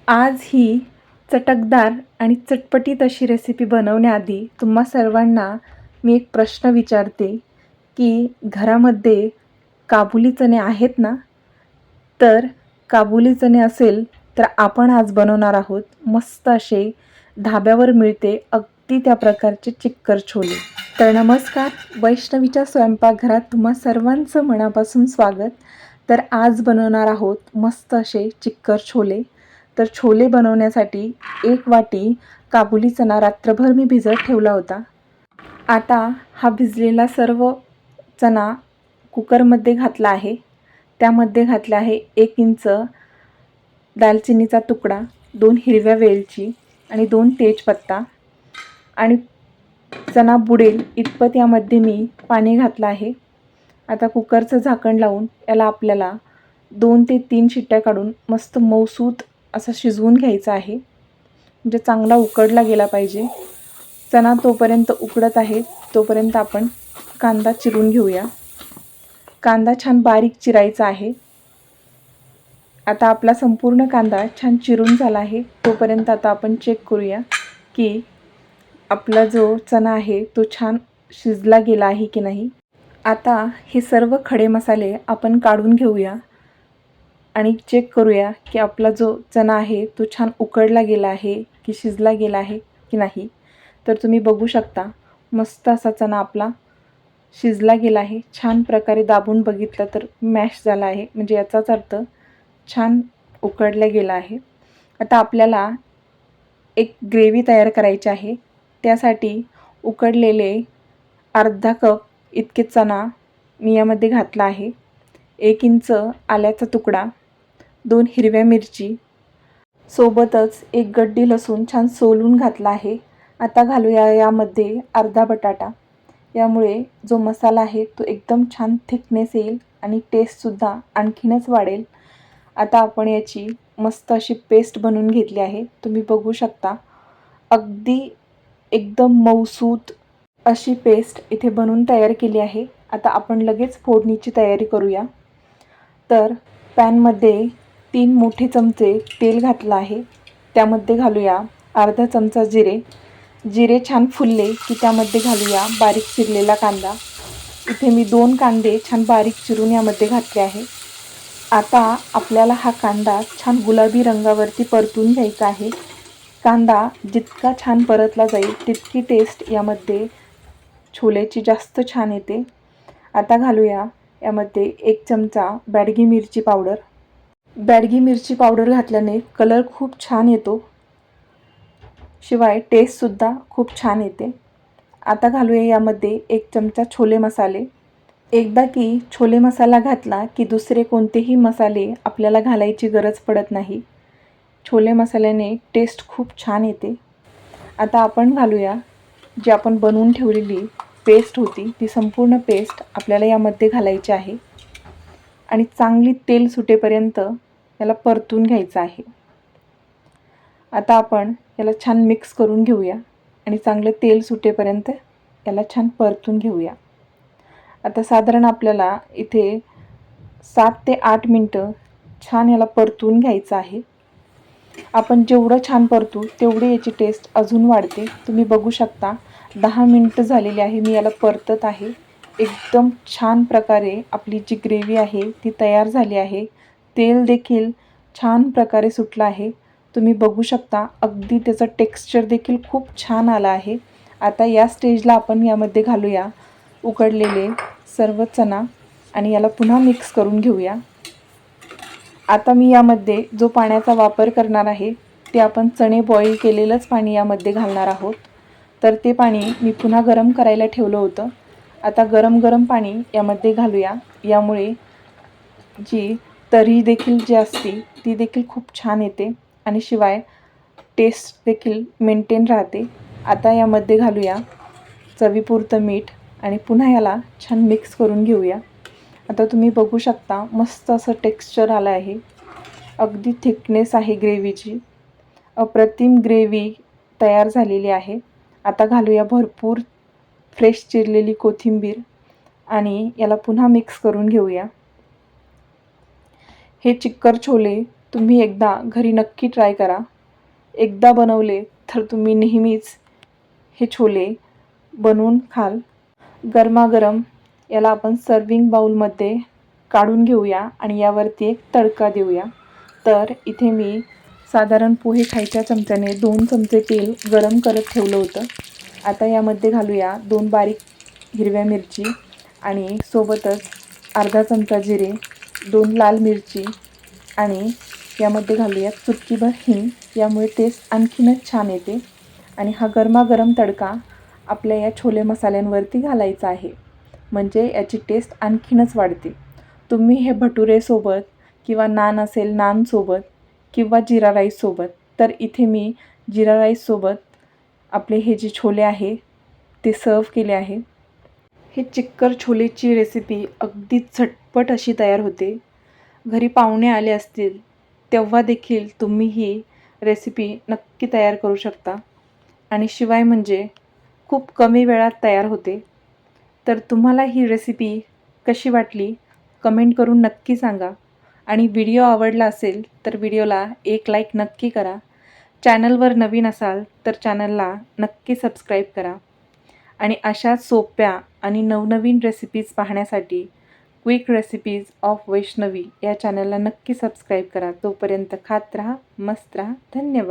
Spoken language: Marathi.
आज ही चटकदार आणि चटपटीत अशी रेसिपी बनवण्याआधी तुम्हा सर्वांना मी एक प्रश्न विचारते की घरामध्ये काबुली चणे आहेत ना? तर काबुली चणे असेल तर आपण आज बनवणार आहोत मस्त असे धाब्यावर मिळते अगदी त्या प्रकारचे चिक्कर छोले. तर नमस्कार, वैष्णवीच्या स्वयंपाकघरात तुम्हा सर्वांचं मनापासून स्वागत. तर आज बनवणार आहोत मस्त असे चिक्कर छोले. तर छोले बनवण्यासाठी 1 वाटी काबुली चणा रात्रभर मी भिजत ठेवला होता. आता हा भिजलेला सर्व चणा कुकरमध्ये घातला आहे. त्यामध्ये घातला आहे 1 इंच दालचिनीचा तुकडा, 2 हिरव्या वेलची आणि 2 तेजपत्ता आणि चणा बुडेल इतपत यामध्ये मी पाणी घातलं आहे. आता कुकरचं झाकण लावून याला आपल्याला 2 ते 3 शिट्ट्या काढून मस्त मऊसूत असं शिजवून घ्यायचं आहे. म्हणजे चांगला उकडला गेला पाहिजे. चणा तोपर्यंत उकडत आहे तोपर्यंत आपण कांदा चिरून घेऊया. कांदा छान बारीक चिरायचा आहे. आता आपला संपूर्ण कांदा छान चिरून झाला आहे. तोपर्यंत आता आपण चेक करूया की आपला जो चणा आहे तो छान शिजला गेला आहे की नाही. आता हे सर्व खडे मसाले आपण काढून घेऊया आणि चेक करूया की आपला जो चणा आहे तो छान उकडला गेला आहे की शिजला गेला आहे की नाही. तर तुम्ही बघू शकता मस्त असा चणा आपला शिजला गेला आहे. छान प्रकारे दाबून बघितलं तर मॅश झाला आहे, म्हणजे याचाच अर्थ छान उकडला गेला आहे. आता आपल्याला एक ग्रेव्ही तयार करायची आहे. त्यासाठी उकडलेले अर्धा कप इतके चणा मी यामध्ये घातला आहे. 1 इंच आल्याचा तुकडा, 2 हिरव्या मिरची, सोबतच 1 गड्डी लसूण छान सोलून घातला आहे. आता घालूया यामध्ये अर्धा बटाटा. यामुळे जो मसाला आहे तो एकदम छान थिकनेस येईल आणि टेस्टसुद्धा आणखीनच वाढेल. आता आपण याची मस्त अशी पेस्ट बनवून घेतली आहे. तुम्ही बघू शकता अगदी एकदम मऊसूत अशी पेस्ट इथे बनवून तयार केली आहे. आता आपण लगेच फोडणीची तयारी करूया. तर पॅनमध्ये 3 मोठे चमचे तेल घातलं आहे. त्यामध्ये घालूया अर्धा चमचा जिरे. जिरे छान फुलले की त्यामध्ये घालूया बारीक चिरलेला कांदा. इथे मी 2 कांदे छान बारीक चिरून यामध्ये घातले आहे. आता आपल्याला हा कांदा छान गुलाबी रंगावरती परतून घ्यायचा आहे. कांदा जितका छान परतला जाईल तितकी टेस्ट यामध्ये छोलेची जास्त छान येते. आता घालूया यामध्ये 1 चमचा बॅडगी मिरची पावडर. बॅडगी मिरची पावडर घातल्याने कलर खूप छान येतो, शिवाय टेस्टसुद्धा खूप छान येते. आता घालूया यामध्ये 1 चमचा छोले मसाले. एकदा की छोले मसाला घातला की दुसरे कोणतेही मसाले आपल्याला घालायची गरज पडत नाही. छोले मसाल्याने टेस्ट खूप छान येते. आता आपण घालूया जी आपण बनवून ठेवलेली पेस्ट होती ती संपूर्ण पेस्ट आपल्याला यामध्ये घालायची आहे आणि चांगली तेल सुटेपर्यंत याला परतून घ्यायचं आहे. आता आपण याला छान मिक्स करून घेऊया आणि चांगलं तेल सुटेपर्यंत याला छान परतून घेऊया. आता साधारण आपल्याला इथे 7 ते 8 मिनटं छान याला परतून घ्यायचं आहे. आपण जेवढं छान परतू तेवढी याची टेस्ट अजून वाढते. तुम्ही बघू शकता 10 मिनटं झालेली आहे. मी याला परतत आहे. एकदम छान प्रकारे आपली जी ग्रेव्ही आहे ती तयार झाली आहे. तेल देखील छान प्रकारे सुटलं आहे. तुम्ही बघू शकता अगदी त्याचं टेक्स्चर देखील खूप छान आलं आहे. आता या स्टेजला आपण यामध्ये घालूया उकडलेले सर्व चणा आणि याला पुन्हा मिक्स करून घेऊया. आता मी यामध्ये जो पाण्याचा वापर करणार आहे ते आपण चणे बॉईल केलेलंच पाणी यामध्ये घालणार आहोत. तर ते पाणी मी पुन्हा गरम करायला ठेवलं होतं. आता गरम पाणी यामध्ये घालूया. यामुळे जी तर्री देखील जी असते ती देखील खूप छान येते आणि शिवाय टेस्ट देखील मेंटेन राहते. आता यामध्ये घालूया चवीपुरतं मीठ आणि पुन्हा याला छान मिक्स करून घेऊया. आता तुम्ही बघू शकता मस्त असं टेक्स्चर आलं आहे. अगदी थिकनेस आहे ग्रेव्हीची. अप्रतिम ग्रेव्ही तयार झालेली आहे. आता घालूया भरपूर फ्रेश चिरलेली कोथिंबीर आणि याला पुन्हा मिक्स करून घेऊया. हे चिक्कर छोले तुम्ही एकदा घरी नक्की ट्राय करा. एकदा बनवले तर तुम्ही नेहमीच हे छोले बनवून खाल. गरमागरम याला आपण सर्विंग बाउलमध्ये काढून घेऊया आणि यावरती एक तडका देऊया. तर इथे मी साधारण पोहे खायच्या चमच्याने 2 चमचे तेल गरम करत ठेवलं होतं. आता यामध्ये घालूया 2 बारीक हिरव्या मिरची आणि सोबतच अर्धा चमचा जिरे, 2 लाल मिरची आणि यामध्ये घालूया चुटकीभर हिंग. यामुळे टेस्ट आणखीनच छान येते. आणि हा गरमागरम तडका आपल्या या छोले मसाल्यांवरती घालायचा आहे, म्हणजे याची टेस्ट आणखीनच वाढते. तुम्ही हे भटुरेसोबत किंवा नान असेल नानसोबत किंवा जिरा राईससोबत, तर इथे मी जिरा राईससोबत आपले हे जे छोले आहे ते सर्व केले आहे. हे चिक्कर छोलेची रेसिपी अगदी झटपट अशी तयार होते. घरी पाहुणे आले असतील तेव्हा देखील तुम्ही ही रेसिपी नक्की तयार करू शकता आणि शिवाय म्हणजे खूप कमी वेळात तयार होते. तर तुम्हाला ही रेसिपी कशी वाटली कमेंट करून नक्की सांगा. आणि व्हिडिओ आवडला असेल तर व्हिडिओला एक लाईक नक्की करा. चॅनलवर नवीन असाल तर चॅनलला नक्की सबस्क्राईब करा. आणि अशा सोप्या आणि नवनवीन रेसिपीज पाहण्यासाठी क्विक रेसिपीज ऑफ वैष्णवी या चॅनलला नक्की सबस्क्राईब करा. तोपर्यंत खात राहा, मस्त राहा. धन्यवाद.